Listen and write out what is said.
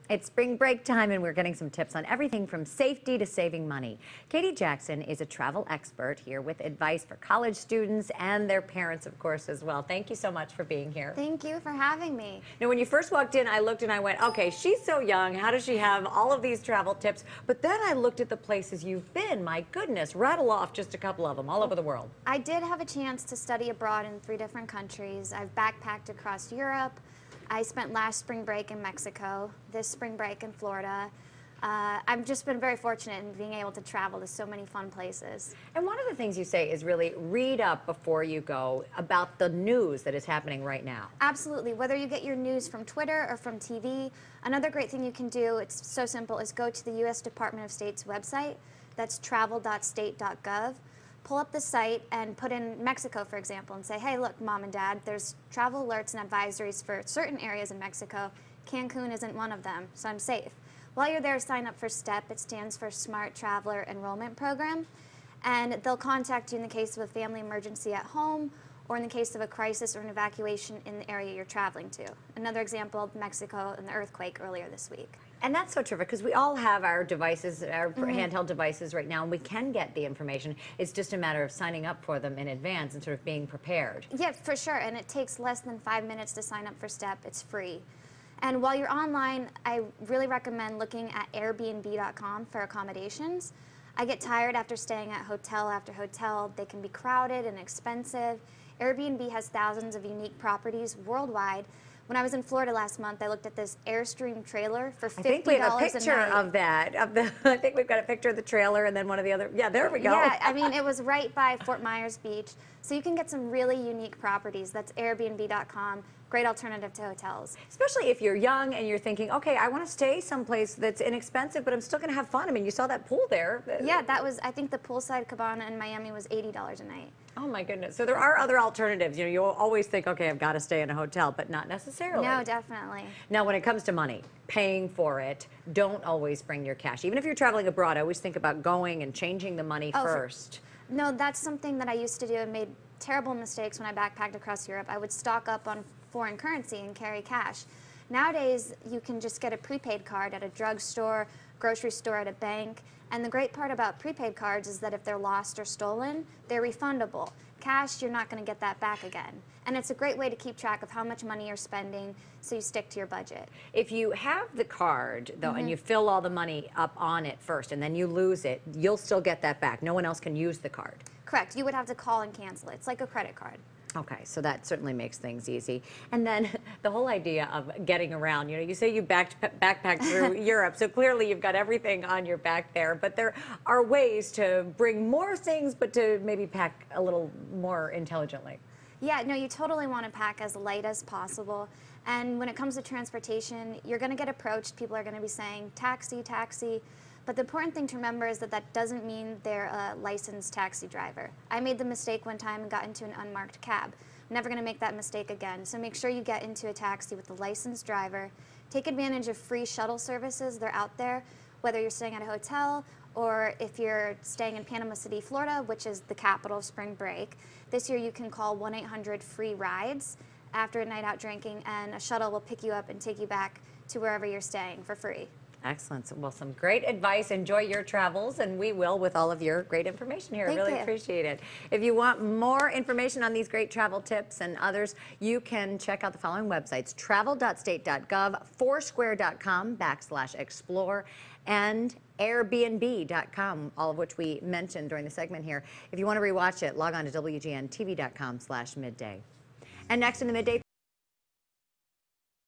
It's spring break time and we're getting some tips on everything from safety to saving money. Katie Jackson is a travel expert here with advice for college students and their parents, of course, as well. Thank you so much for being here. Thank you for having me. Now, when you first walked in, I looked and I went, okay, she's so young. How does she have all of these travel tips? But then I looked at the places you've been. My goodness, rattle off just a couple of them all over the world. I did have a chance to study abroad in 3 different countries. I've backpacked across Europe. I spent last spring break in Mexico, this spring break in Florida. I've just been very fortunate in being able to travel to so many fun places. And one of the things you say is really read up before you go about the news that is happening right now. Absolutely. Whether you get your news from Twitter or from TV, another great thing you can do, it's so simple, is go to the U.S. Department of State's website. That's travel.state.gov. Pull up the site and put in Mexico, for example, and say, hey, look, Mom and Dad, there's travel alerts and advisories for certain areas in Mexico. Cancun isn't one of them, so I'm safe. While you're there, sign up for STEP. It stands for Smart Traveler Enrollment Program. And they'll contact you in the case of a family emergency at home or in the case of a crisis or an evacuation in the area you're traveling to. Another example, Mexico and the earthquake earlier this week. And that's so terrific because we all have our devices, our handheld devices right now, and we can get the information. It's just a matter of signing up for them in advance and sort of being prepared. Yeah, for sure, and it takes less than 5 minutes to sign up for STEP. It's free. And while you're online, I really recommend looking at Airbnb.com for accommodations. I get tired after staying at hotel after hotel. They can be crowded and expensive. Airbnb has thousands of unique properties worldwide. When I was in Florida last month, I looked at this Airstream trailer for $50 a night. I think we have a picture of that. I think we've got a picture of the trailer and then one of the other. Yeah, there we go. Yeah, I mean, it was right by Fort Myers Beach. So you can get some really unique properties. That's Airbnb.com. Great alternative to hotels. Especially if you're young and you're thinking, okay, I want to stay someplace that's inexpensive, but I'm still going to have fun. I mean, you saw that pool there. Yeah, that was, I think the poolside cabana in Miami was $80 a night. Oh my goodness. So there are other alternatives. You know, you'll always think, okay, I've got to stay in a hotel, but not necessarily. No, definitely. Now, when it comes to money, paying for it, don't always bring your cash. Even if you're traveling abroad, I always think about going and changing the money first. No, that's something that I used to do and made terrible mistakes when I backpacked across Europe. I would stock up on foreign currency and carry cash. Nowadays, you can just get a prepaid card at a drugstore, grocery store, at a bank. And the great part about prepaid cards is that if they're lost or stolen, they're refundable. Cash, you're not going to get that back again. And it's a great way to keep track of how much money you're spending so you stick to your budget. If you have the card, though, and you fill all the money up on it first and then you lose it, you'll still get that back. No one else can use the card. Correct. You would have to call and cancel it. It's like a credit card. Okay, so that certainly makes things easy. And then the whole idea of getting around, you know, you say you backpacked through Europe, so clearly you've got everything on your back there, but there are ways to bring more things, but to maybe pack a little more intelligently. Yeah, no, you totally want to pack as light as possible. And when it comes to transportation, you're going to get approached. People are going to be saying, taxi, taxi. But the important thing to remember is that that doesn't mean they're a licensed taxi driver. I made the mistake one time and got into an unmarked cab. I'm never going to make that mistake again. So make sure you get into a taxi with a licensed driver. Take advantage of free shuttle services. They're out there, whether you're staying at a hotel or if you're staying in Panama City, Florida, which is the capital of spring break. This year you can call 1-800-FREE-RIDES after a night out drinking, and a shuttle will pick you up and take you back to wherever you're staying for free. Excellent. Well, some great advice. Enjoy your travels, and we will with all of your great information here. I really appreciate it. If you want more information on these great travel tips and others, you can check out the following websites: travel.state.gov, foursquare.com/explore, and Airbnb.com, all of which we mentioned during the segment here. If you want to rewatch it, log on to WGNTV.com/midday. And next in the Midday